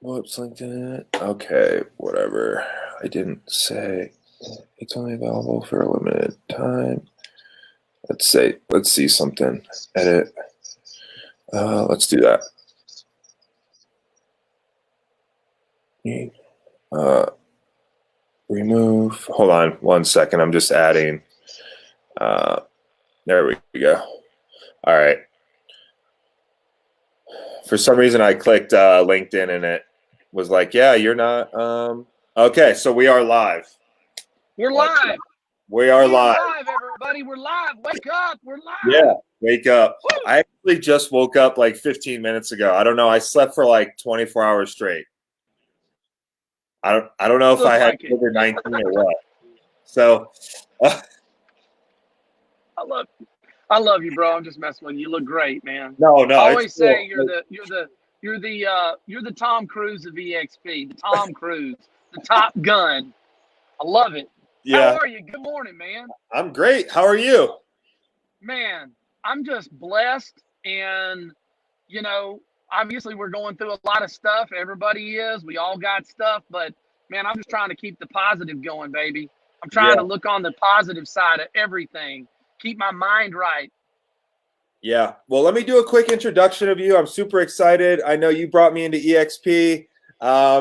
Whoops, LinkedIn. Okay, whatever. I didn't say it's only available for a limited time. Let's see something. Edit. Let's do that. Uh, remove. Hold on 1 second. I'm just adding. There we go. All right. For some reason, I clicked LinkedIn and it was like, yeah, you're not. Okay, so we are live. We're live. We are live. Everybody. We're live. Wake up. We're live. Yeah, wake up. Woo! I actually just woke up like 15 minutes ago. I don't know. I slept for like 24 hours straight. I don't know if I had COVID-19 or what. So I love you, bro. I'm just messing with you. You look great, man. no. I always say cool. you're the Tom Cruise of EXP, the Tom Cruise, the Top Gun. I love it. Yeah. How are you? Good morning, man. I'm great. How are you? Man, I'm just blessed, and obviously we're going through a lot of stuff. Everybody is. We all got stuff, but man, I'm just trying to keep the positive going, baby. I'm trying to look on the positive side of everything. Keep my mind right. Yeah. Well, let me do a quick introduction of you. I'm super excited. I know you brought me into EXP.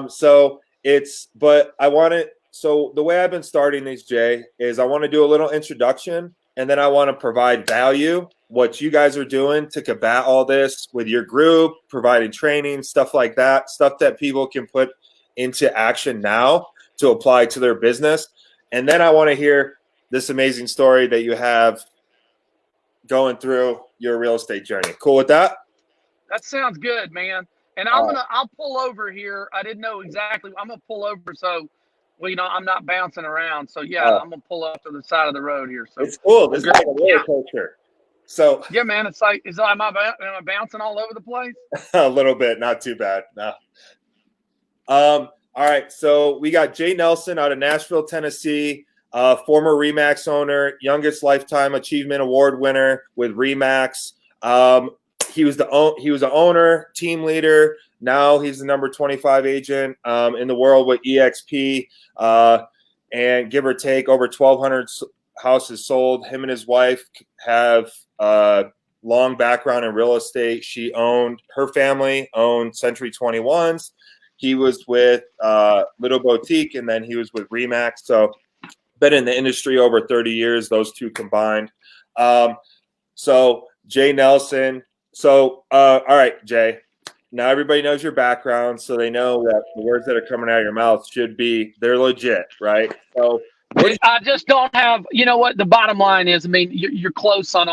So the way I've been starting these, Jay, is I want to do a little introduction and then I want to provide value, what you guys are doing to combat all this with your group, providing training, stuff like that, stuff that people can put into action now to apply to their business. And then I want to hear this amazing story that you have going through your real estate journey. Cool with that? That sounds good, man. And I'll pull over here. I didn't know exactly. I'm gonna pull over so I'm not bouncing around. So yeah, I'm gonna pull up to the side of the road here. So it's cool. This is like a roller coaster. So yeah, man, it's like am I bouncing all over the place? A little bit, not too bad. No. All right. So we got Jay Nelson out of Nashville, Tennessee. Former REMAX owner, youngest lifetime achievement award winner with REMAX. He was the owner, team leader. Now he's the number 25 agent in the world with EXP, and give or take over 1,200 houses sold. Him and his wife have long background in real estate. Her family owned Century 21s. He was with Little Boutique, and then he was with REMAX. So been in the industry over 30 years, those two combined. So Jay Nelson. So, all right, Jay, now everybody knows your background, so they know that the words that are coming out of your mouth they're legit, right? So I just don't have, what the bottom line is. I mean, you're close on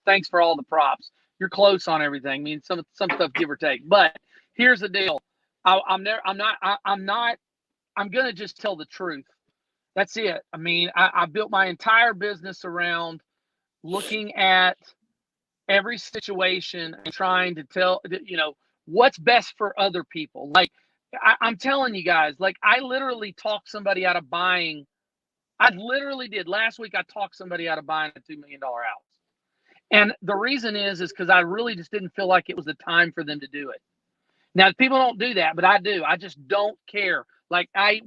thanks for all the props. You're close on everything. I mean, some stuff give or take, but here's the deal. I'm going to just tell the truth. That's it. I mean, I built my entire business around looking at every situation and trying to tell, what's best for other people. Like I'm telling you guys, like I literally talked somebody out of buying. I literally did. Last week, I talked somebody out of buying a $2 million house. And the reason is because I really just didn't feel like it was the time for them to do it. Now, people don't do that, but I do. I just don't care. Like my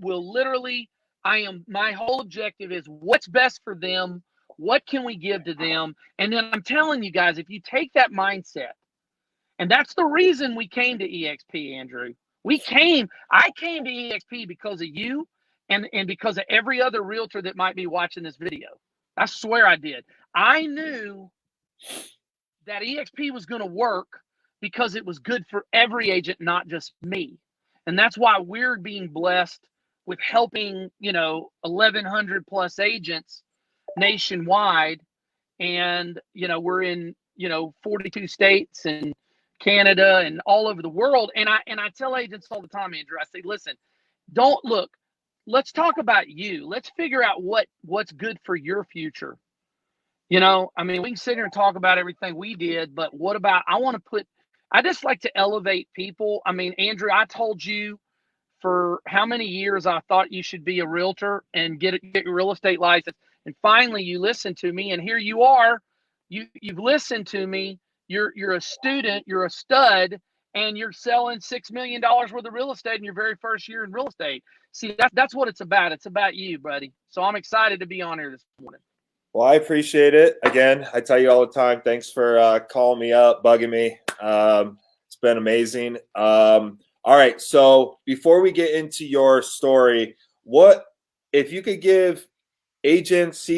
whole objective is what's best for them. What can we give to them? And then I'm telling you guys, if you take that mindset, and that's the reason we came to EXP, Andrew. I came to EXP because of you and because of every other realtor that might be watching this video. I swear I did. I knew that EXP was going to work because it was good for every agent, not just me. And that's why we're being blessed with helping, 1,100 plus agents nationwide. And, we're in, 42 states and Canada and all over the world. And I tell agents all the time, Andrew, I say, listen, let's talk about you. Let's figure out what's good for your future. I mean, we can sit here and talk about everything we did, but what about, I just like to elevate people. I mean, Andrew, I told you for how many years I thought you should be a realtor and get your real estate license. And finally you listened to me, and here you are. You've listened to me. You're a student, you're a stud, and you're selling $6 million worth of real estate in your very first year in real estate. See, that's what it's about. It's about you, buddy. So I'm excited to be on here this morning. Well, I appreciate it. Again, I tell you all the time, thanks for calling me up, bugging me. It's been amazing. All right, so before we get into your story, what if you could give agents,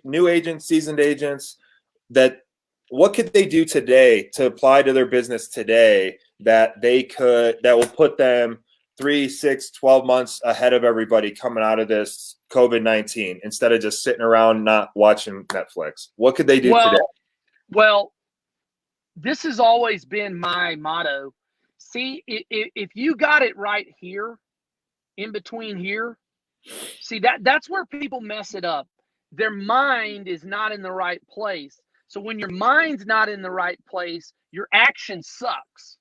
new agents, seasoned agents, what could they do today to apply to their business today that will put them 3, 6, 12 months ahead of everybody coming out of this COVID-19 instead of just sitting around not watching Netflix? What could they do today? Well, this has always been my motto. See, if you got it right here, in between here, see, that's where people mess it up. Their mind is not in the right place. So when your mind's not in the right place, your action sucks.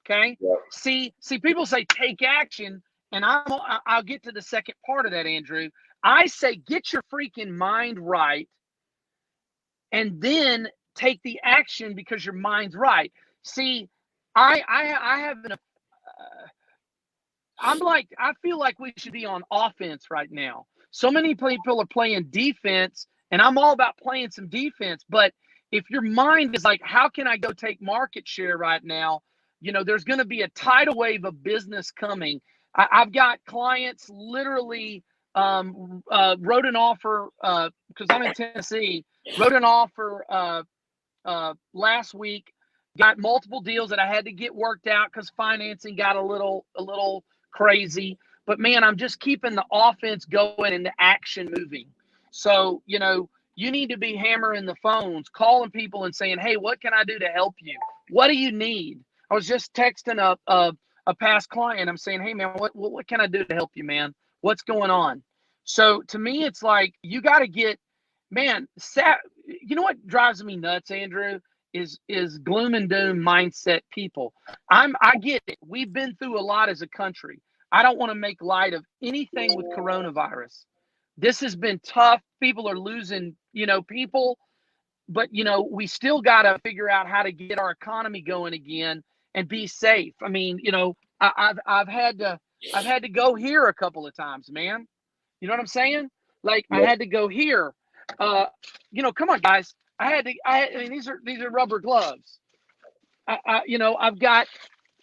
Okay? Yeah. See, people say take action, and I'll get to the second part of that, Andrew. I say get your freaking mind right, and then take the action because your mind's right. See, I feel like we should be on offense right now. So many people are playing defense, and I'm all about playing some defense. But if your mind is like, how can I go take market share right now? There's going to be a tidal wave of business coming. I've got clients literally wrote an offer because I'm in Tennessee. Wrote an offer last week. Got multiple deals that I had to get worked out because financing got a little crazy. But man, I'm just keeping the offense going and the action moving. So, you need to be hammering the phones, calling people and saying, hey, what can I do to help you? What do you need? I was just texting a past client. I'm saying, hey man, what can I do to help you, man? What's going on? So to me, it's like, you got to get, man, you know what drives me nuts, Andrew, is gloom and doom mindset people. I get it. We've been through a lot as a country. I don't want to make light of anything with coronavirus. This has been tough. People are losing, people, but we still got to figure out how to get our economy going again and be safe. I mean, I've had to go here a couple of times, man. You know what I'm saying? Like, yeah. I had to go here. Come on, guys. I mean, these are rubber gloves. I've got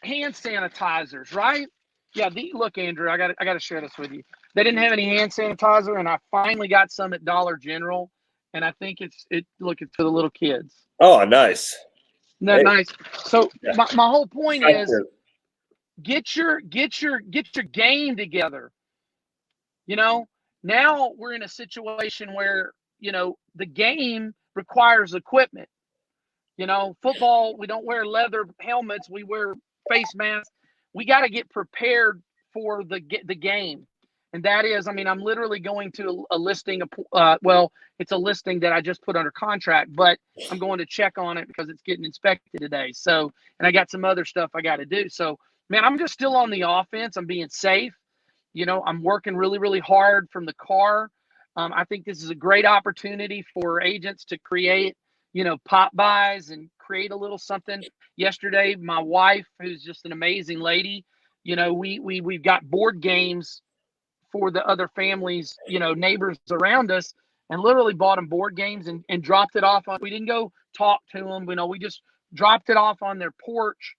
hand sanitizers, right? Yeah. Look, Andrew, I got to share this with you. They didn't have any hand sanitizer, and I finally got some at Dollar General, and I think it's for the little kids. Oh, nice. Isn't that nice? So yeah. my whole point is get your game together. Now we're in a situation where the game requires equipment. Football, we don't wear leather helmets, we wear face masks. We got to get prepared for the game. And that is, I mean, I'm literally going to a listing, it's a listing that I just put under contract, but I'm going to check on it because it's getting inspected today. So, and I got some other stuff I got to do. So, man, I'm just still on the offense. I'm being safe. I'm working really, really hard from the car. I think this is a great opportunity for agents to create, pop buys and create a little something. Yesterday, my wife, who's just an amazing lady, we've got board games for the other families, neighbors around us, and literally bought them board games and dropped it off. We didn't go talk to them. We just dropped it off on their porch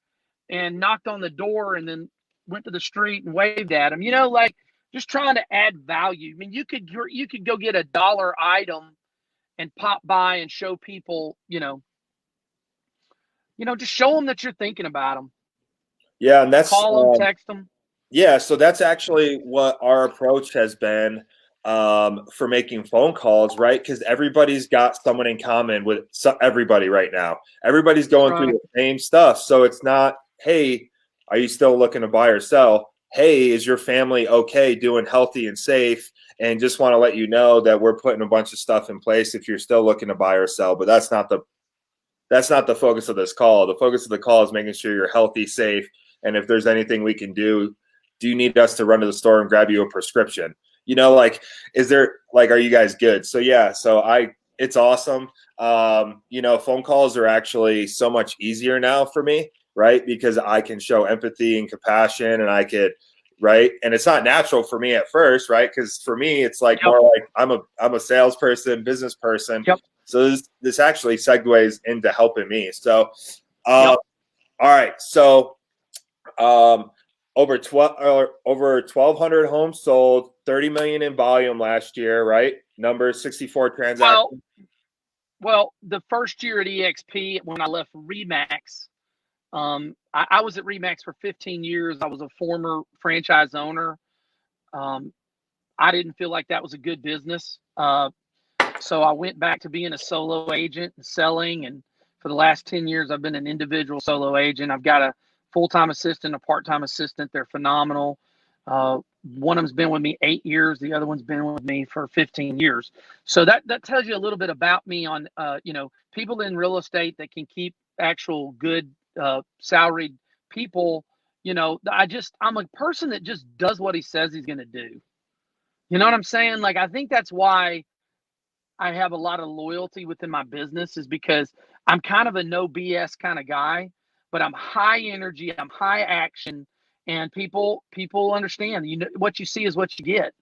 and knocked on the door and then went to the street and waved at them, like just trying to add value. I mean, you could go get a dollar item and pop by and show people, just show them that you're thinking about them. Yeah. And that's call them, text them. Yeah, so that's actually what our approach has been for making phone calls, right? Because everybody's got someone in common with everybody right now. Everybody's going through the same stuff. So it's not, hey, are you still looking to buy or sell? Hey, is your family okay, doing healthy and safe? And just want to let you know that we're putting a bunch of stuff in place if you're still looking to buy or sell. But that's not the focus of this call. The focus of the call is making sure you're healthy, safe, and if there's anything we can do. Do you need us to run to the store and grab you a prescription? Are you guys good? So yeah, it's awesome. Phone calls are actually so much easier now for me right? Because I can show empathy and compassion, and I could, right? And it's not natural for me at first, right? Because for me, it's like Yep. more like I'm a salesperson, business person. Yep. So this actually segues into helping me. So, Yep. all right. So, over 1,200 homes sold, 30 million in volume last year, right? Number 64 transactions. Well, the first year at EXP when I left REMAX, I was at REMAX for 15 years. I was a former franchise owner. I didn't feel like that was a good business. So I went back to being a solo agent and selling. And for the last 10 years, I've been an individual solo agent. I've got a full-time assistant, a part-time assistant. They're phenomenal. One of them's been with me 8 years. The other one's been with me for 15 years. So that tells you a little bit about me on, people in real estate that can keep actual good salaried people. I'm a person that just does what he says he's going to do. You know what I'm saying? Like, I think that's why I have a lot of loyalty within my business, is because I'm kind of a no BS kind of guy, but I'm high energy, I'm high action, and people understand. What you see is what you get.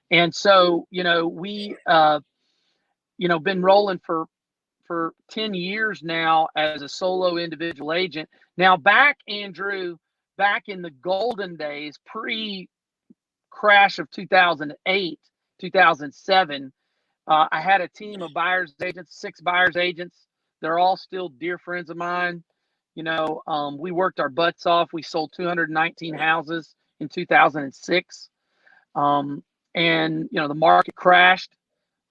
And so, we been rolling for 10 years now as a solo individual agent. Now, Andrew, back in the golden days, pre crash of 2008, 2007, I had a team of buyers agents, 6 buyers agents. They're all still dear friends of mine. We worked our butts off. We sold 219 houses in 2006. And the market crashed.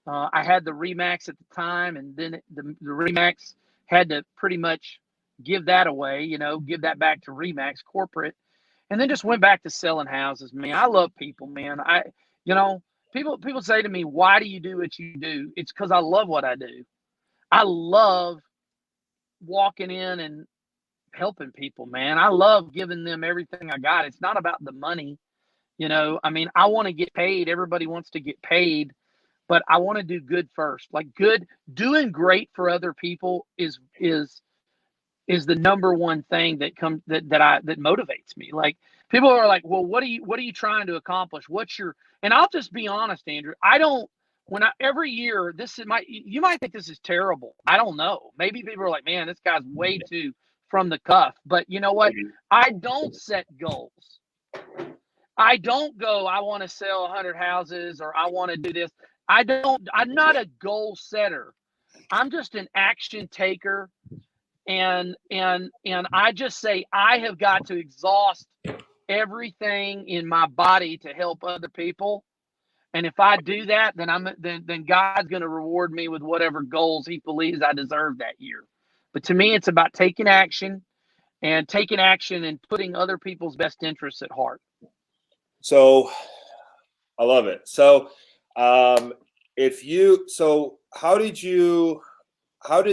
I had the REMAX at the time, and then the REMAX had to pretty much give that away, give that back to REMAX corporate, and then just went back to selling houses. Man, I love people, man. People say to me, why do you do what you do? It's because I love what I do. I love walking in and helping people, man. I love giving them everything I got. It's not about the money. I want to get paid. Everybody wants to get paid, but I want to do good first. Like, doing great for other people is the number one thing that motivates me. Like, people are like, well, what are you trying to accomplish? And I'll just be honest, Andrew. Every year, you might think this is terrible. I don't know. Maybe people are like, man, this guy's way too from the cuff. But you know what? I don't set goals. I don't go, I want to sell 100 houses, or I want to do this. I'm not a goal setter. I'm just an action taker. And I just say, I have got to exhaust everything in my body to help other people. And if I do that, then God's going to reward me with whatever goals he believes I deserve that year. But to me, it's about taking action and putting other people's best interests at heart. So I love it. So, how did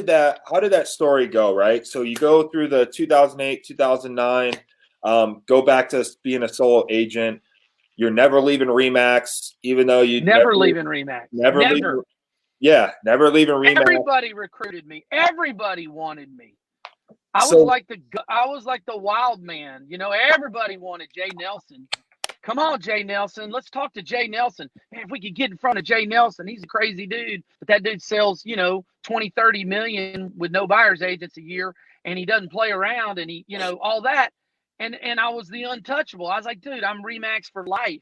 that story go? Right. So you go through the 2008, 2009, go back to being a solo agent. You're never leaving REMAX, even though you never leaving REMAX. Never. Never leaving REMAX. Everybody recruited me. Everybody wanted me. I was like the wild man. Everybody wanted Jay Nelson. Come on, Jay Nelson. Let's talk to Jay Nelson. Man, if we could get in front of Jay Nelson, he's a crazy dude. But that dude sells, 20, 30 million with no buyer's agents a year, and he doesn't play around, and he, all that. And I was the untouchable. I was like, dude, I'm REMAX for life.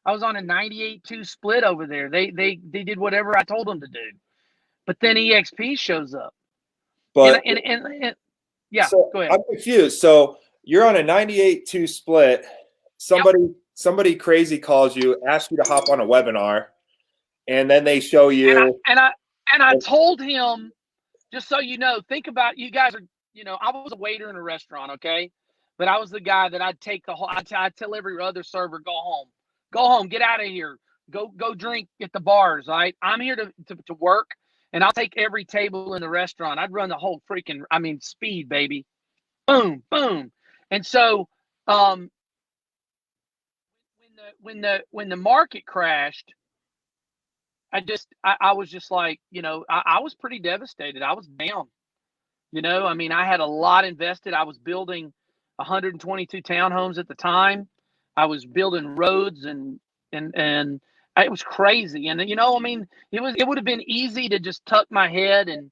I was on a 98-2 split over there. They did whatever I told them to do. But then EXP shows up. But yeah, so go ahead. I'm confused. So you're on a 98-2 split. Somebody crazy calls you, asks you to hop on a webinar, and then they show you. And I told him, just so you know, think about, you guys are, I was a waiter in a restaurant, okay? But I was the guy that I'd tell every other server, go home, get out of here, go drink at the bars, right? I'm here to work, and I'll take every table in the restaurant. I'd run the whole speed, baby. Boom, boom. And so, when the market crashed, I was just like, I was pretty devastated. I was down. You know, I mean, I had a lot invested. I was building 122 townhomes at the time. I was building roads and it was crazy. And you know, I mean, it would have been easy to just tuck my head and,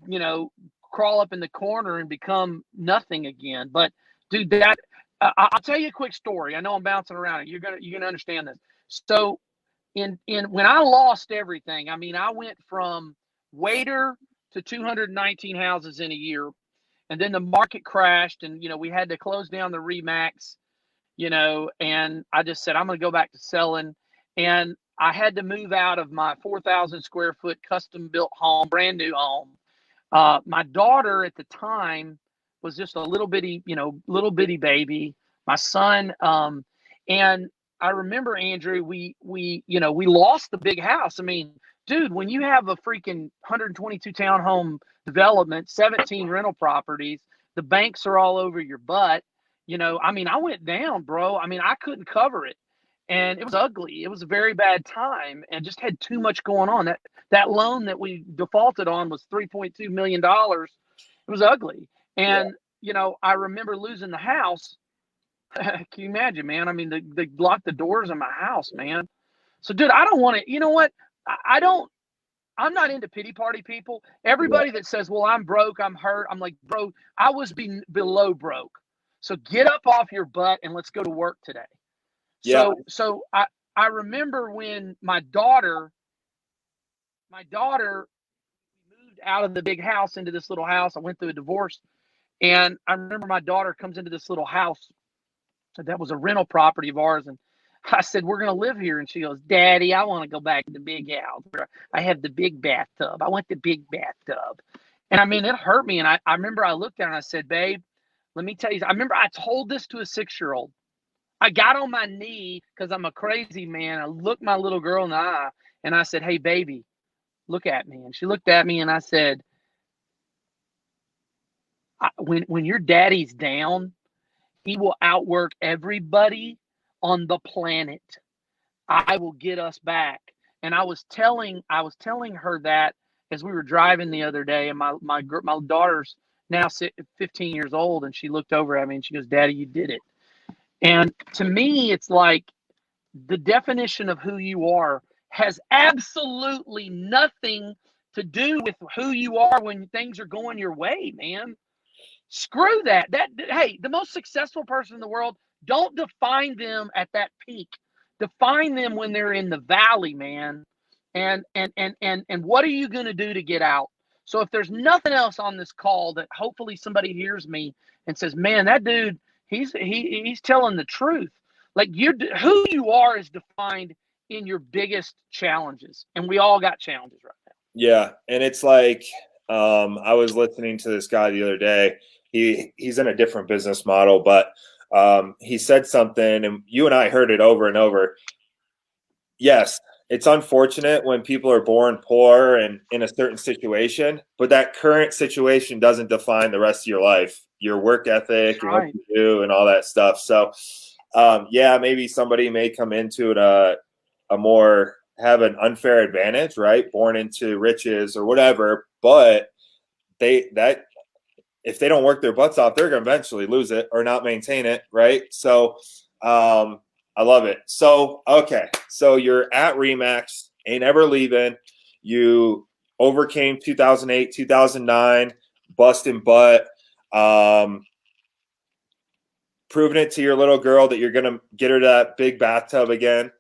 you know, crawl up in the corner and become nothing again. But dude, that I'll tell you a quick story. I know I'm bouncing around. You're gonna understand this. So in when I lost everything, I mean, I went from waiter to 219 houses in a year, and then the market crashed, and you know we had to close down the REMAX, you know, and I just said I'm going to go back to selling, and I had to move out of my 4,000 square foot custom built home, brand new home. My daughter at the time was just a little bitty, you know, little bitty baby. My son, and I remember Andrew, you know, we lost the big house. I mean, dude, when you have a freaking 122 townhome development, 17 rental properties, the banks are all over your butt. You know, I mean, I went down, bro. I mean, I couldn't cover it, and it was ugly. It was a very bad time, and just had too much going on. That loan that we defaulted on was $3.2 million. It was ugly. Yeah. And, you know, I remember losing the house. Can you imagine, man? I mean, they locked the doors in my house, man. So, dude, I don't want to, you know what? I don't, I'm not into pity party people. Yeah. Everybody that says, well, I'm broke, I'm hurt. I'm like, bro, I was below broke. So get up off your butt and let's go to work today. Yeah. So I remember when my daughter moved out of the big house into this little house. I went through a divorce, and I remember my daughter comes into this little house that was a rental property of ours, and I said, "We're going to live here." And she goes, "Daddy, I want to go back to the big house where I have the big bathtub. I want the big bathtub." And I mean, it hurt me. And I remember I looked at her and I said, "Babe, let me tell you." I remember I told this to a 6-year-old. I got on my knee because I'm a crazy man. I looked my little girl in the eye and I said, "Hey, baby, look at me." And she looked at me and I said, when your daddy's down, he will outwork everybody on the planet. I will get us back. And I was telling her that as we were driving the other day, and my daughter's now 15 years old, and she looked over at me and she goes, "Daddy, you did it." And to me, it's like the definition of who you are has absolutely nothing to do with who you are when things are going your way, man. Screw that. Hey, the most successful person in the world, don't define them at that peak. Define them when they're in the valley, man. And what are you going to do to get out? So if there's nothing else on this call that hopefully somebody hears me and says, "Man, that dude, he's telling the truth." Like who you are is defined in your biggest challenges, and we all got challenges right now. Yeah. And it's like, I was listening to this guy the other day. He's in a different business model, but he said something, and you and I heard it over and over. Yes, it's unfortunate when people are born poor and in a certain situation, but that current situation doesn't define the rest of your life, your work ethic, That's and what right. you do, and all that stuff. So, yeah, maybe somebody may come into it a more have an unfair advantage, right? Born into riches or whatever, but that if they don't work their butts off, they're going to eventually lose it or not maintain it, right? So, I love it. So, okay, so you're at REMAX, ain't ever leaving. You overcame 2008, 2009, busting butt, proving it to your little girl that you're going to get her that big bathtub again.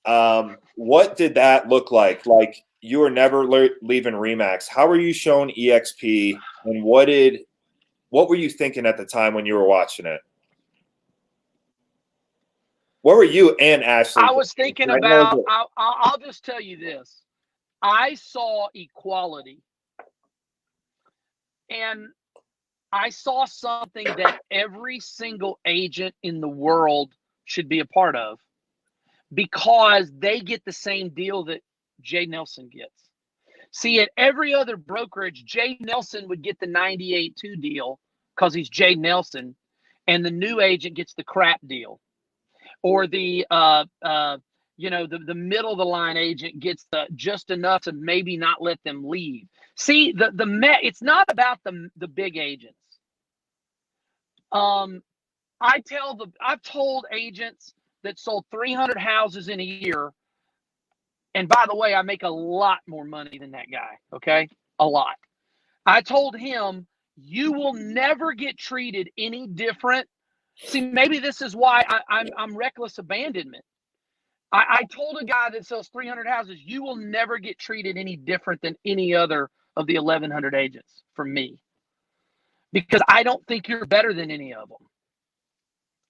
What did that look like? Like, you were never leaving REMAX. How were you shown EXP, and what were you thinking at the time when you were watching it? What were you and Ashley I was thinking? thinking I know about. that, I'll just tell you this. I saw equality, and I saw something that every single agent in the world should be a part of because they get the same deal that Jay Nelson gets. See, at every other brokerage, Jay Nelson would get the 98.2 deal because he's Jay Nelson, and the new agent gets the crap deal, or the the middle of the line agent gets just enough to maybe not let them leave. See, it's not about the big agents. I've told agents that sold 300 houses in a year, and by the way, I make a lot more money than that guy. Okay, a lot. I told him, you will never get treated any different. See, maybe this is why I'm reckless abandonment. I told a guy that sells 300 houses, you will never get treated any different than any other of the 1,100 agents from me, because I don't think you're better than any of them.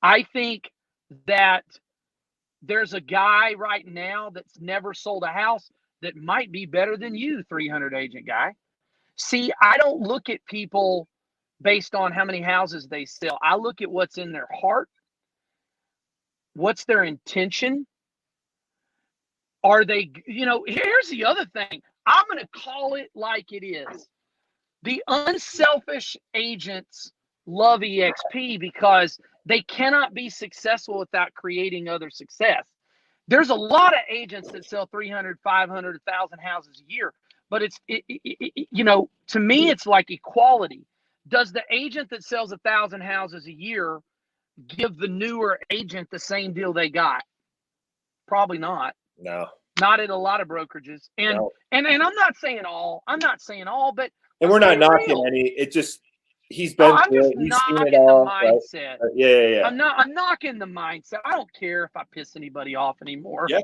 I think that there's a guy right now that's never sold a house that might be better than you, 300 agent guy. See, I don't look at people based on how many houses they sell. I look at what's in their heart. What's their intention? Are they, here's the other thing. I'm going to call it like it is. The unselfish agents love EXP because they cannot be successful without creating other success. There's a lot of agents that sell 300, 500, 1,000 houses a year, but to me, it's like equality. Does the agent that sells 1,000 houses a year give the newer agent the same deal they got? Probably not. No. Not at a lot of brokerages. And No. and I'm not saying all, but and we're not knocking real. any. It just he's been I'm just he's seen knocking it all, the mindset. right? Yeah. I'm knocking the mindset. I don't care if I piss anybody off anymore. Yeah.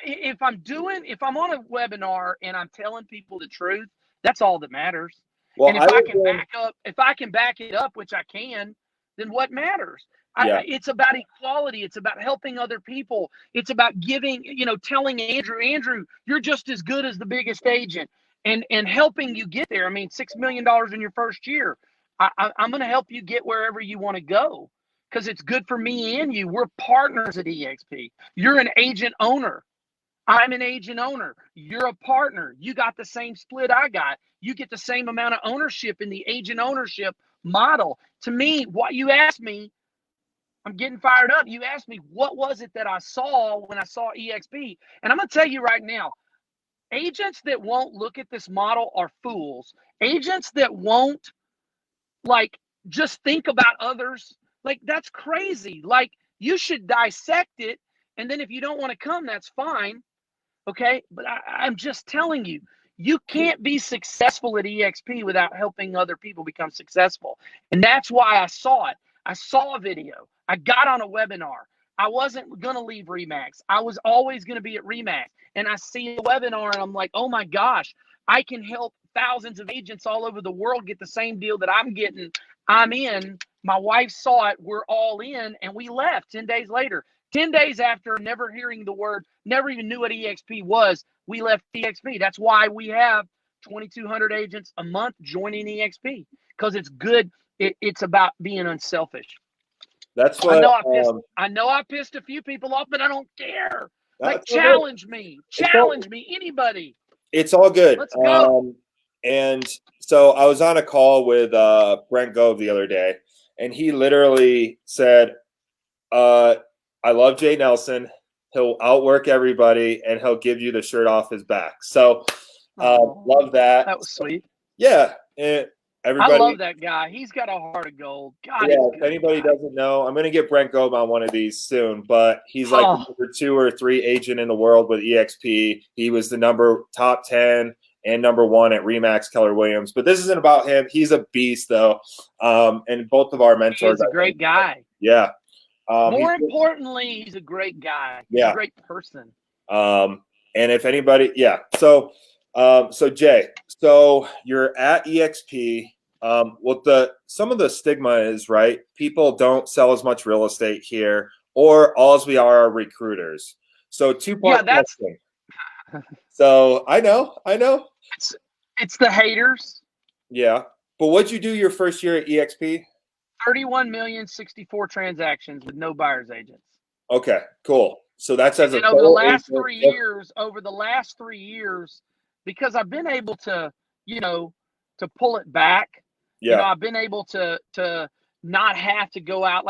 If I'm on a webinar and I'm telling people the truth, that's all that matters. Well, and if I can back it up, which I can, then what matters? Yeah. It's about equality. It's about helping other people. It's about giving, telling Andrew, you're just as good as the biggest agent, and helping you get there. I mean, $6 million in your first year. I'm going to help you get wherever you want to go, because it's good for me and you. We're partners at EXP. You're an agent owner. I'm an agent owner. You're a partner. You got the same split I got. You get the same amount of ownership in the agent ownership model. To me, what you asked me, I'm getting fired up. You asked me, what was it that I saw when I saw EXP? And I'm going to tell you right now, agents that won't look at this model are fools. Agents that won't, just think about others, that's crazy. You should dissect it. And then if you don't want to come, that's fine. Okay. But I'm just telling you, you can't be successful at EXP without helping other people become successful. And that's why I saw it. I saw a video. I got on a webinar. I wasn't going to leave REMAX. I was always going to be at REMAX. And I see the webinar and I'm like, oh my gosh, I can help thousands of agents all over the world get the same deal that I'm getting. I'm in. My wife saw it. We're all in. And we left 10 days later. 10 days after never hearing the word, never even knew what EXP was, we left EXP. That's why we have 2,200 agents a month joining EXP, because it's good. It's about being unselfish. That's what I know I pissed a few people off, but I don't care. Challenge me, anybody. It's all good. Let's go. And so I was on a call with Brent Gove the other day, and he literally said, I love Jay Nelson. He'll outwork everybody, and he'll give you the shirt off his back. So love that. That was sweet. Yeah. Everybody, I love that guy. He's got a heart of gold. God, yeah, if anybody doesn't know, I'm going to get Brent Gove on one of these soon, but he's like the number 2 or 3 agent in the world with EXP. He was the top 10 and number 1 at REMAX Keller Williams. But this isn't about him. He's a beast, though. And both of our mentors. He's a great guy. Yeah. More importantly, he's a great guy. He's a great person. And if anybody, So Jay, so you're at EXP. Some of the stigma is, right, people don't sell as much real estate here, or all we are recruiters. So 2-part question. So I know. It's the haters. Yeah. But what'd you do your first year at EXP? 31,064 transactions with no buyer's agents. Okay, cool. So that's as and over the last 3 years, because I've been able to, to pull it back. Yeah. I've been able to not have to go out.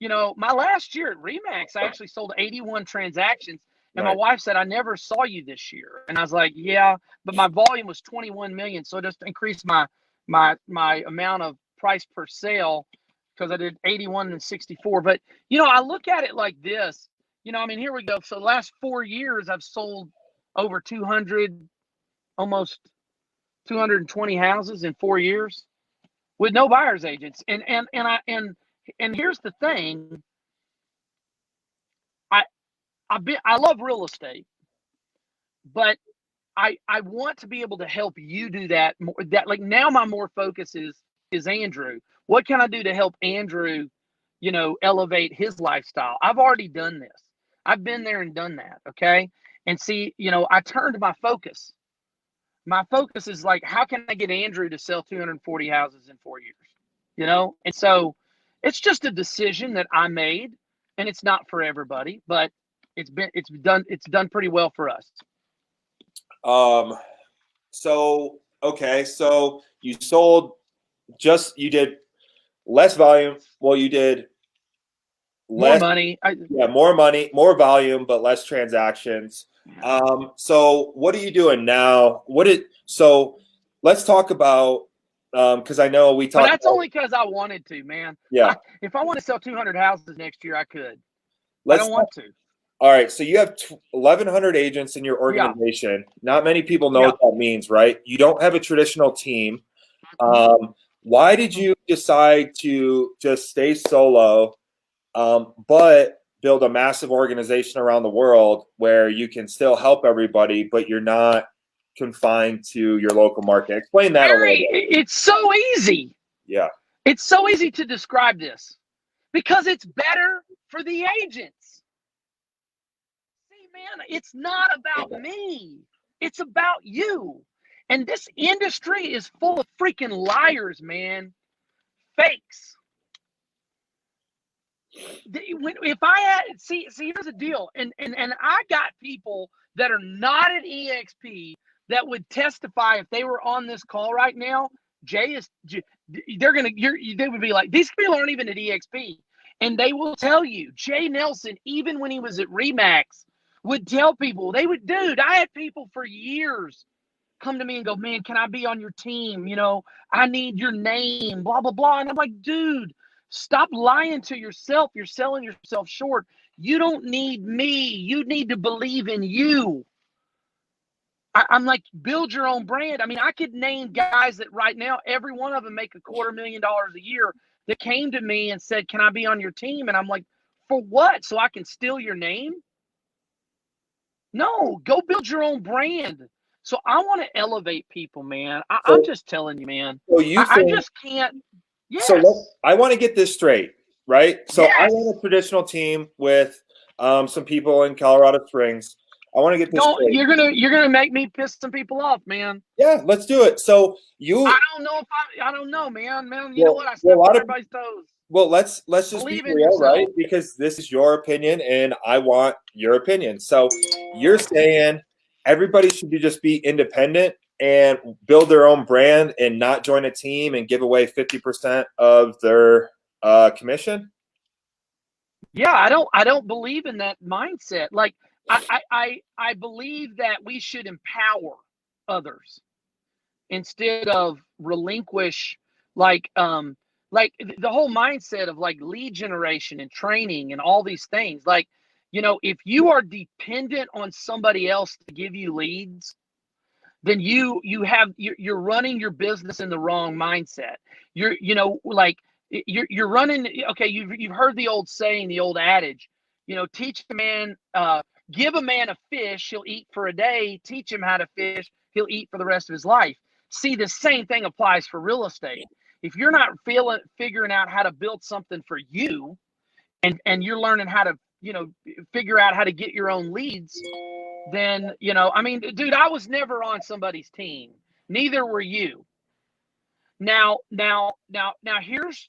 my last year at REMAX, I actually sold 81 transactions. And my Right. wife said, I never saw you this year. And I was like, yeah, but my volume was 21 million. So it just increased my amount of price per sale because I did 81 and 64. But, I look at it like this, here we go. So the last 4 years, I've sold over 200, almost 220 houses in 4 years with no buyer's agents. And here's the thing. I love real estate, but I want to be able to help you do that more. That like now my more focus is Andrew. What can I do to help Andrew, elevate his lifestyle? I've already done this. I've been there and done that. Okay. And see, I turned my focus. My focus is like, how can I get Andrew to sell 240 houses in 4 years? And so it's just a decision that I made, and it's not for everybody, but it's done pretty well for us. So okay, so you did less volume. Well, you did less more money. more money, more volume, but less transactions. So what are you doing now? So let's talk about because I know we talked. But that's only because I wanted to, man. Yeah. If I want to sell 200 houses next year, I could. I don't want to. All right, so you have 1,100 agents in your organization. Yeah. Not many people know what that means, right? You don't have a traditional team. Why did you decide to just stay solo, but build a massive organization around the world where you can still help everybody, but you're not confined to your local market? Explain that a little bit. It's so easy. Yeah. It's so easy to describe this because it's better for the agents. Man, it's not about me. It's about you. And this industry is full of freaking liars, man. Fakes. If I had, see, here's the deal. And I got people that are not at EXP that would testify if they were on this call right now. They would be like, these people aren't even at EXP. And they will tell you, Jay Nelson, even when he was at REMAX, would tell people, dude, I had people for years come to me and go, man, can I be on your team? I need your name, blah, blah, blah. And I'm like, dude, stop lying to yourself. You're selling yourself short. You don't need me. You need to believe in you. I'm like, build your own brand. I mean, I could name guys that right now, every one of them make $250,000 a year that came to me and said, can I be on your team? And I'm like, for what? So I can steal your name? No, go build your own brand. So I want to elevate people, man. I'm just telling you, man. So I just can't. Yes. So I want to get this straight, right? So yes. I want a traditional team with some people in Colorado Springs. I want to get this straight. You're gonna make me piss some people off, man. Yeah, let's do it. So I don't know, man. You know what? I step on everybody's toes. Well, let's just be real, right? Because this is your opinion, and I want your opinion. So you're saying everybody should just be independent and build their own brand and not join a team and give away 50% of their commission? Yeah, I don't believe in that mindset. Like I believe that we should empower others instead of relinquish like the whole mindset of like lead generation and training and all these things. Like, if you are dependent on somebody else to give you leads, then you're running your business in the wrong mindset. You're running. Okay. You've heard the old saying, the old adage, teach a man, give a man a fish, he'll eat for a day. Teach him how to fish, he'll eat for the rest of his life. See, the same thing applies for real estate. If you're not figuring out how to build something for you, and you're learning how to, figure out how to get your own leads, then, dude, I was never on somebody's team. Neither were you. Now here's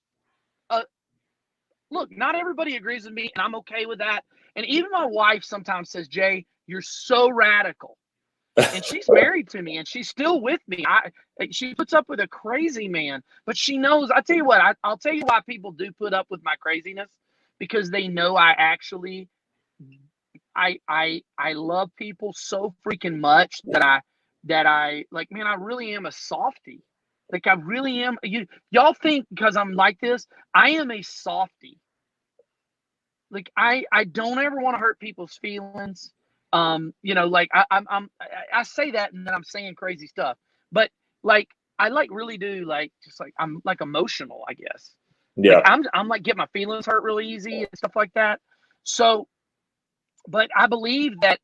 look, not everybody agrees with me, and I'm okay with that. And even my wife sometimes says, Jay, you're so radical. And she's married to me, and she's still with me. She puts up with a crazy man, but she knows. I tell you what, I'll tell you why people do put up with my craziness, because they know I love people so freaking much that I like, man, I really am a softie. Like I really am. Y'all think because I'm like this, I am a softie. Like I don't ever want to hurt people's feelings. Like I say that and then I'm saying crazy stuff. But like I like really do like just like I'm like emotional, I guess. Like Yeah. I'm like get my feelings hurt really easy and stuff like that. So, but I believe that,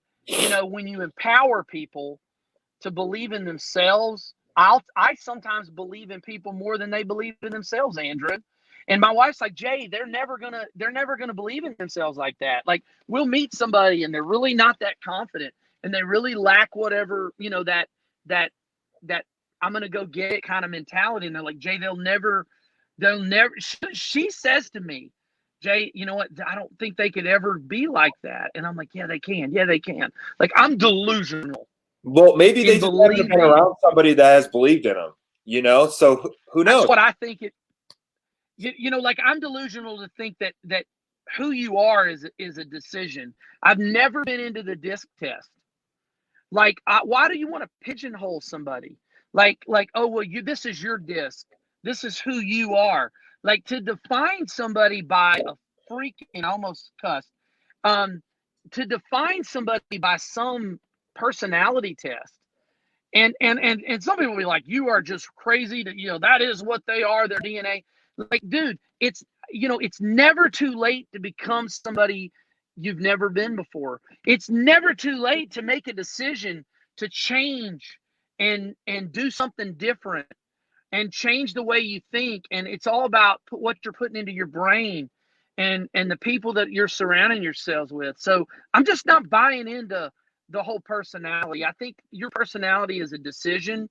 when you empower people to believe in themselves, I sometimes believe in people more than they believe in themselves, Andrew. And my wife's like, Jay, they're never gonna believe in themselves like that. Like we'll meet somebody and they're really not that confident and they really lack whatever, that that I'm gonna go get it kind of mentality. And they're like, Jay, they'll never she says to me, Jay, you know what? I don't think they could ever be like that. And I'm like, yeah, they can. Yeah, they can. Like I'm delusional Well, maybe they in just haven't been believing. around somebody that has believed in them, So who That's knows? what I think it. Like I'm delusional to think that who you are is a decision. I've never been into the disc test. Like, why do you want to pigeonhole somebody? Like, oh well, this is your disc. This is who you are. Like to define somebody by a freaking almost cuss. Um, to define somebody by some personality test. And some people will be like, you are just crazy that is what they are, their DNA. Like, dude, it's never too late to become somebody you've never been before. It's never too late to make a decision to change and do something different and change the way you think. And it's all about what you're putting into your brain and the people that you're surrounding yourselves with. So I'm just not buying into the whole personality. I think your personality is a decision,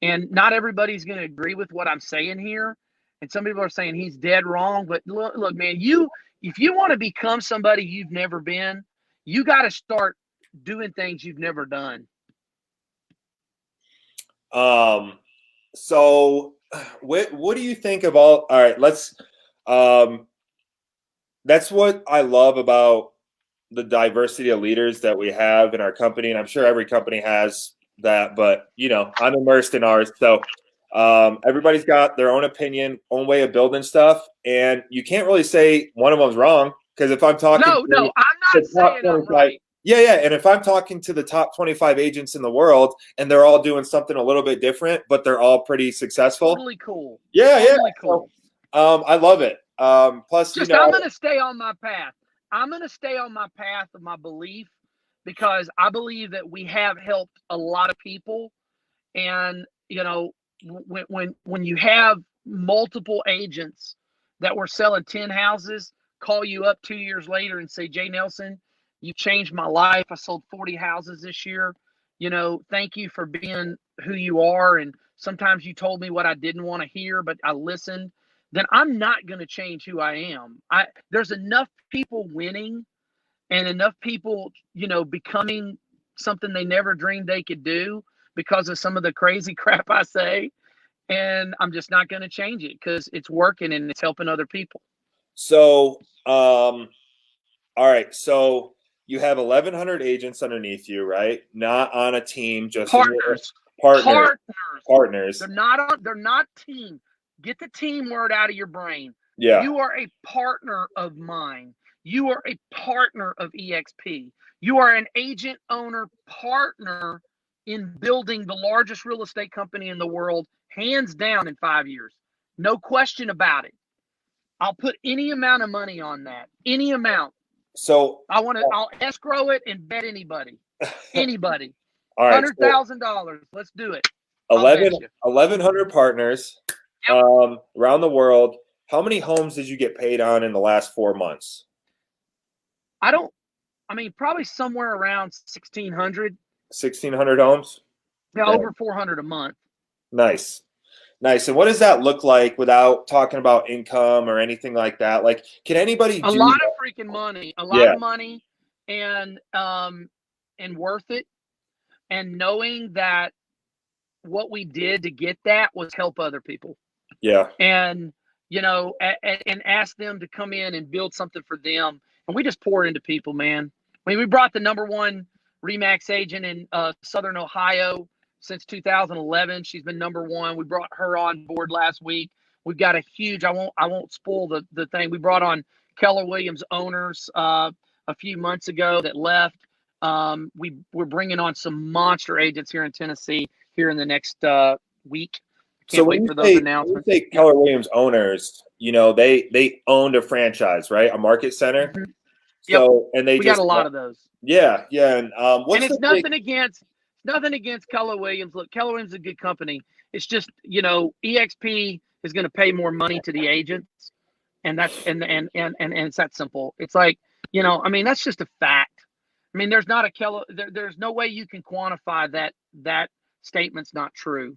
and not everybody's going to agree with what I'm saying here. And some people are saying he's dead wrong. But look, man, if you want to become somebody you've never been, you got to start doing things you've never done. So what do you think of all right, that's what I love about the diversity of leaders that we have in our company, and I'm sure every company has that, but I'm immersed in ours. So everybody's got their own opinion, own way of building stuff, and you can't really say one of them's wrong, because if I'm talking No, I'm not saying I'm right. Yeah, and if I'm talking to the top 25 agents in the world and they're all doing something a little bit different, but they're all pretty successful. Totally cool. Yeah, Totally cool. So, I love it. Plus, I'm going to stay on my path. I'm going to stay on my path of my belief, because I believe that we have helped a lot of people. And, when you have multiple agents that were selling 10 houses call you up 2 years later and say, Jay Nelson, you changed my life. I sold 40 houses this year. Thank you for being who you are. And sometimes you told me what I didn't want to hear, but I listened. Then I'm not going to change who I am. There's enough people winning and enough people, becoming something they never dreamed they could do because of some of the crazy crap I say. And I'm just not going to change it because it's working and it's helping other people. So, all right. So you have 1,100 agents underneath you, right? Not on a team, just partners. Partners. They're not team. Get the team word out of your brain. Yeah. You are a partner of mine. You are a partner of EXP. You are an agent owner partner in building the largest real estate company in the world, hands down, in 5 years. No question about it. I'll put any amount of money on that. Any amount. So I'll escrow it and bet anybody. Anybody. All right. $100,000. Let's do it. 1,100 partners around the world. How many homes did you get paid on in the last 4 months? Probably somewhere around 1,600. 1,600 homes? Yeah, over 400 a month. Nice. And what does that look like without talking about income or anything like that? Like, can anybody do a lot of freaking money, a lot of money, and worth it, and knowing that what we did to get that was help other people. Yeah. And and ask them to come in and build something for them. And we just pour into people, man. I mean, we brought the #1 REMAX agent in Southern Ohio since 2011. She's been #1. We brought her on board last week. We've got a huge, I won't spoil the thing. We brought on Keller Williams owners a few months ago that left. We're bringing on some monster agents here in Tennessee here in the next week. So when you say Keller Williams owners, they owned a franchise, right? A market center. Mm-hmm. So yep. We got a lot of those. Yeah. And it's nothing against Keller Williams. Look, Keller Williams is a good company. It's just, EXP is going to pay more money to the agents, and that's and it's that simple. It's like, that's just a fact. I mean, there's not a Keller. There's no way you can quantify that statement's not true.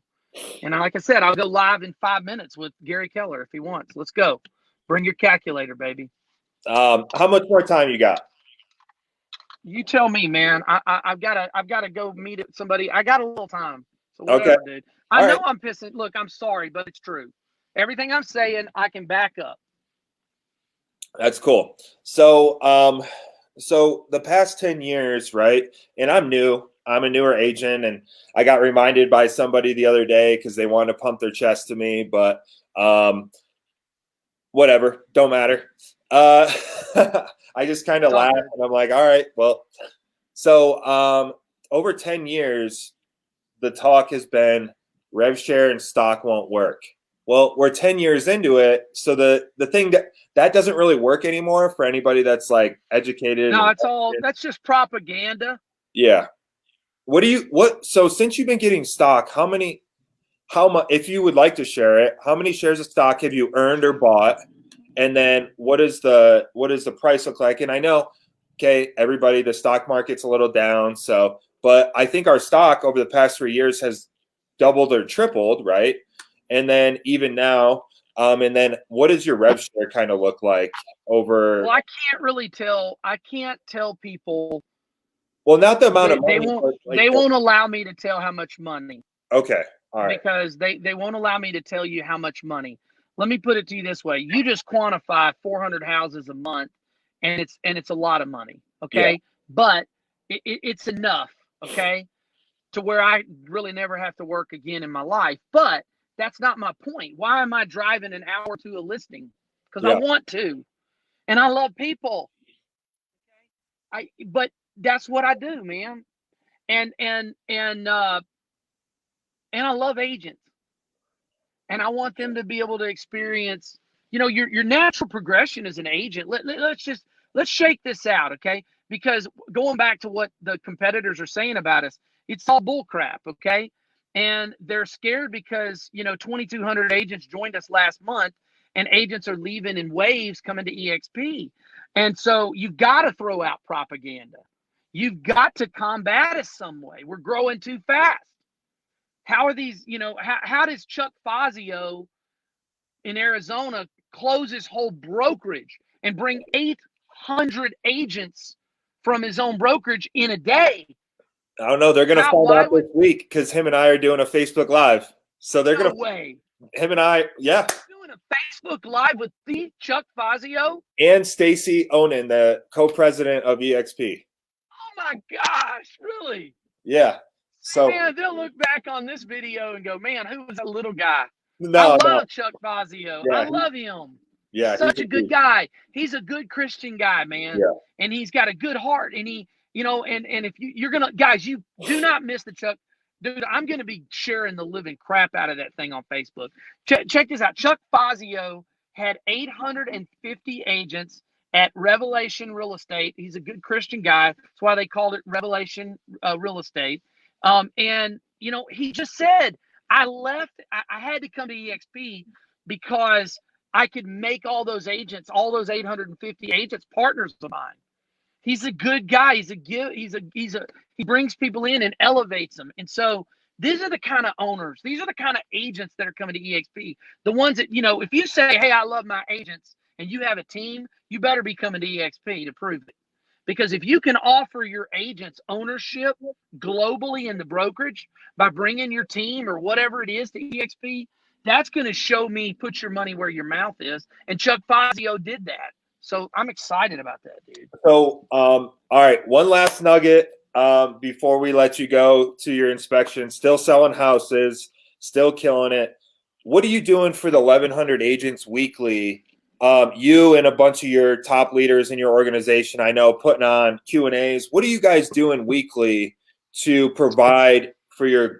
And like I said, I'll go live in 5 minutes with Gary Keller if he wants. Let's go. Bring your calculator, baby. How much more time you got? You tell me, man. I've got to go meet somebody. I got a little time. So whatever, dude. I know I'm pissing. Look, I'm sorry, but it's true. Everything I'm saying, I can back up. That's cool. So, so the past 10 years, right? And I'm a newer agent, and I got reminded by somebody the other day because they wanted to pump their chest to me, but whatever, don't matter. I just kind of laughed, and I'm like, all right, well. So over 10 years, the talk has been rev share and stock won't work. Well, we're 10 years into it, so the thing that doesn't really work anymore for anybody that's like educated. No, that's just propaganda. Yeah. So since you've been getting stock, how much, if you would like to share it, how many shares of stock have you earned or bought? And then what does the price look like? And I know, okay, everybody, the stock market's a little down. But I think our stock over the past 3 years has doubled or tripled, right? And then even now, and then what does your rev share kind of look like over? Well, I can't really tell. I can't tell people. Well, not the amount of money. They won't allow me to tell how much money. Okay. All right. Because they won't allow me to tell you how much money. Let me put it to you this way. You just quantify 400 houses a month, and it's a lot of money. Okay. Yeah. But it's enough. Okay. To where I really never have to work again in my life. But that's not my point. Why am I driving an hour to a listing? Because I want to. And I love people. But that's what I do, man. And I love agents. And I want them to be able to experience, your natural progression as an agent. Let's shake this out, okay? Because going back to what the competitors are saying about us, it's all bull crap, okay? And they're scared because, 2,200 agents joined us last month, and agents are leaving in waves coming to EXP. And so you've got to throw out propaganda. You've got to combat us some way. We're growing too fast. How are these, how does Chuck Fazio in Arizona close his whole brokerage and bring 800 agents from his own brokerage in a day? I don't know. They're going to find out this week because him and I are doing a Facebook Live. So they're going to. Him and I, yeah. Doing a Facebook Live with the Chuck Fazio and Stacy Onan, the co-president of EXP. Oh my gosh! Really? Yeah. So man, they'll look back on this video and go, "Man, who was that little guy?" I love Chuck Fazio. Yeah, I love him. Yeah, he's such a good guy. He's a good Christian guy, man. Yeah. And he's got a good heart. And he, and if you're gonna, guys, you do not miss the Chuck. Dude, I'm gonna be sharing the living crap out of that thing on Facebook. Check this out. Chuck Fazio had 850 agents at Revelation Real Estate. He's a good Christian guy. That's why they called it Revelation Real Estate. And he just said, I had to come to EXP because I could make all those agents, all those 850 agents, partners of mine. He's a good guy. He brings people in and elevates them. And so these are the kind of owners. These are the kind of agents that are coming to EXP. The ones that, if you say, hey, I love my agents, and you have a team, you better be coming to EXP to prove it. Because if you can offer your agents ownership globally in the brokerage by bringing your team or whatever it is to EXP, That's going to show me put your money where your mouth is. And Chuck Fazio did that. So I'm excited about that, dude. So, all right, one last nugget before we let you go to your inspection. Still selling houses, still killing it. What are you doing for the 1,100 agents weekly? You and a bunch of your top leaders in your organization, I know, putting on Q&As. What are you guys doing weekly to provide for your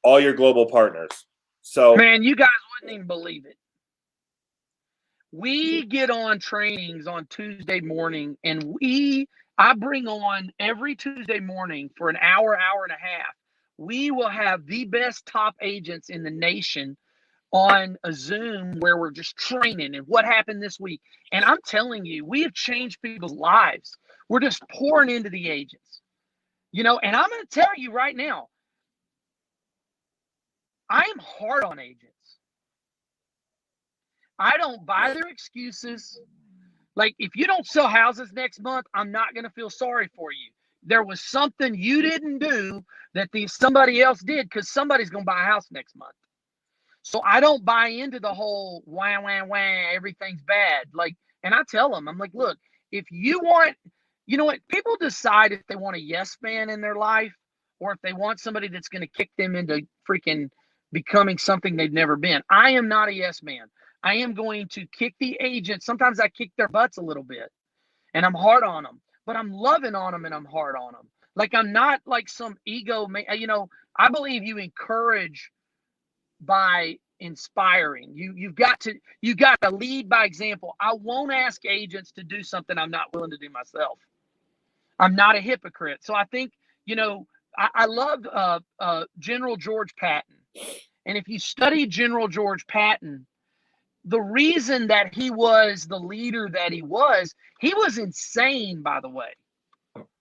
all your global partners? So, man, you guys wouldn't even believe it. We get on trainings on Tuesday morning, and I bring on every Tuesday morning for an hour and a half. We will have the best top agents in the nation on a Zoom where we're just training and what happened this week. And I'm telling you, we have changed people's lives. We're just pouring into the agents, and I'm going to tell you right now, I am hard on agents. I don't buy their excuses. Like, if you don't sell houses next month, I'm not going to feel sorry for you. There was something you didn't do that somebody else did, because somebody's going to buy a house next month. So I don't buy into the whole wah, wah, wah, everything's bad. Like, and I tell them, I'm like, look, if you want, you know what, people decide if they want a yes man in their life or if they want somebody that's going to kick them into freaking becoming something they've never been. I am not a yes man. I am going to kick the agent. Sometimes I kick their butts a little bit and I'm hard on them, but I'm loving on them and I'm hard on them. Like, I'm not like some ego, I believe you encourage by inspiring. You've got to lead by example. I won't ask agents to do something I'm not willing to do myself. I'm not a hypocrite. So I think, I love General George Patton. And if you study General George Patton, the reason that he was the leader that he was insane, by the way.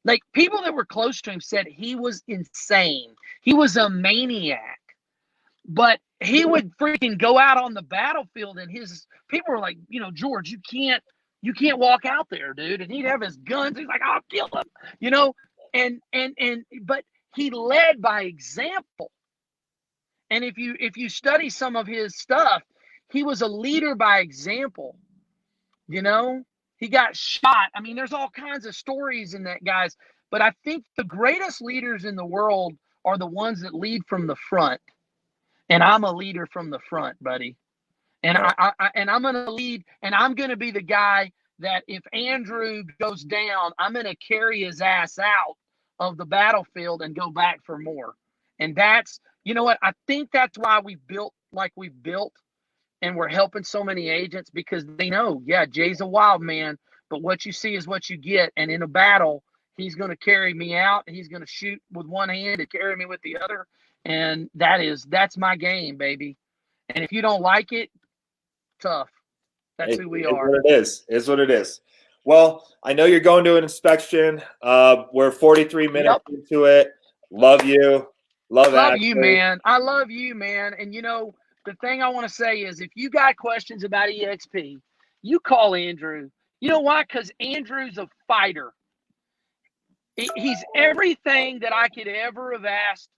Like, people that were close to him said he was insane. He was a maniac. But he would freaking go out on the battlefield, and his people were like, George, you can't walk out there, dude. And he'd have his guns. He's like, I'll kill him, but he led by example. And if you study some of his stuff, he was a leader by example. He got shot. I mean, there's all kinds of stories in that, guys. But I think the greatest leaders in the world are the ones that lead from the front. And I'm a leader from the front, buddy. And I'm going to lead, and I'm going to be the guy that if Andrew goes down, I'm going to carry his ass out of the battlefield and go back for more. And that's, what? I think that's why we've built like we've built, and we're helping so many agents, because they know, yeah, Jay's a wild man, but what you see is what you get. And in a battle, he's going to carry me out. He's going to shoot with one hand and carry me with the other. And that's my game, baby. And if you don't like it, tough. That's who we are. What it is. It's what it is. Well, I know you're going to an inspection. We're 43 minutes into it. Love you. Love you, man. I love you, man. And the thing I want to say is, if you got questions about EXP, you call Andrew. You know why? Because Andrew's a fighter. He's everything that I could ever have asked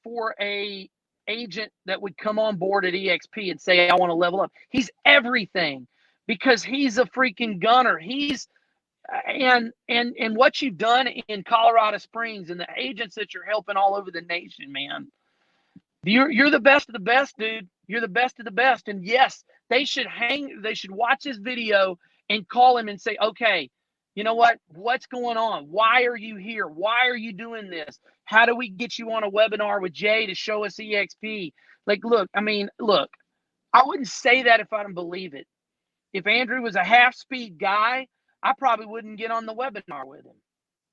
for a agent that would come on board at EXP and say, I want to level up. He's everything, because he's a freaking gunner. He's and what you've done in Colorado Springs and the agents that you're helping all over the nation, man. You're the best of the best, dude. You're the best of the best. And yes, they should watch this video and call him and say, okay, you know what? What's going on? Why are you here? Why are you doing this? How do we get you on a webinar with Jay to show us EXP? Like, look, I wouldn't say that if I didn't believe it. If Andrew was a half-speed guy, I probably wouldn't get on the webinar with him.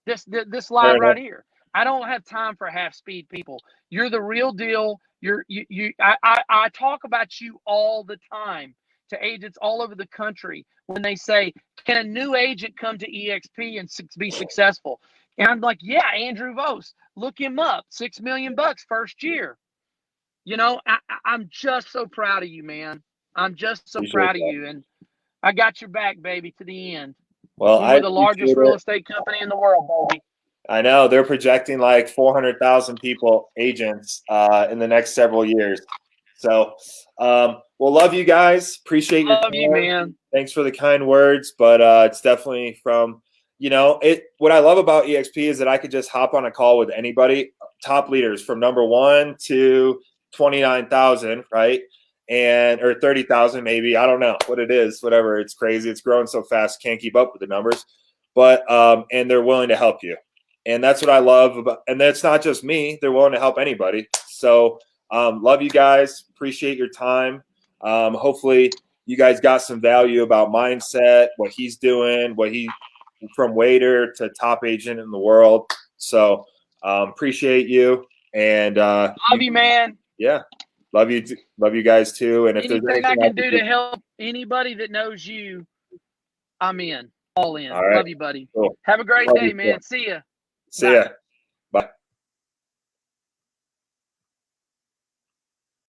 This live right here. I don't have time for half-speed people. You're the real deal. I talk about you all the time to agents all over the country when they say, can a new agent come to EXP and be successful? And I'm like, yeah, Andrew Vos, look him up. $6 million first year. I'm just so proud of you, man. I'm just so proud of you. And I got your back, baby, to the end. Well, we're the largest real estate company in the world, baby. I know they're projecting like 400,000 people, agents, in the next several years. So, we'll love you guys. Appreciate your Love you, time. man. Thanks for the kind words, but it's definitely from, it. What I love about EXP is that I could just hop on a call with anybody, top leaders from number 1 to 29,000, right? And or 30,000 maybe. I don't know what it is. Whatever. It's crazy. It's growing so fast, can't keep up with the numbers. But and they're willing to help you. And that's what I love about, and that's not just me. They're willing to help anybody. So love you guys. Appreciate your time. Hopefully you guys got some value about mindset, what he's doing, from waiter to top agent in the world. So appreciate you. And Love you, man. Yeah. Love you. Love you guys too. And if there's Anything I anything can do to help anybody that knows you, I'm in. All in. All right. Love you, buddy. Cool. Have a great Love day, you, man. too. See ya. See ya.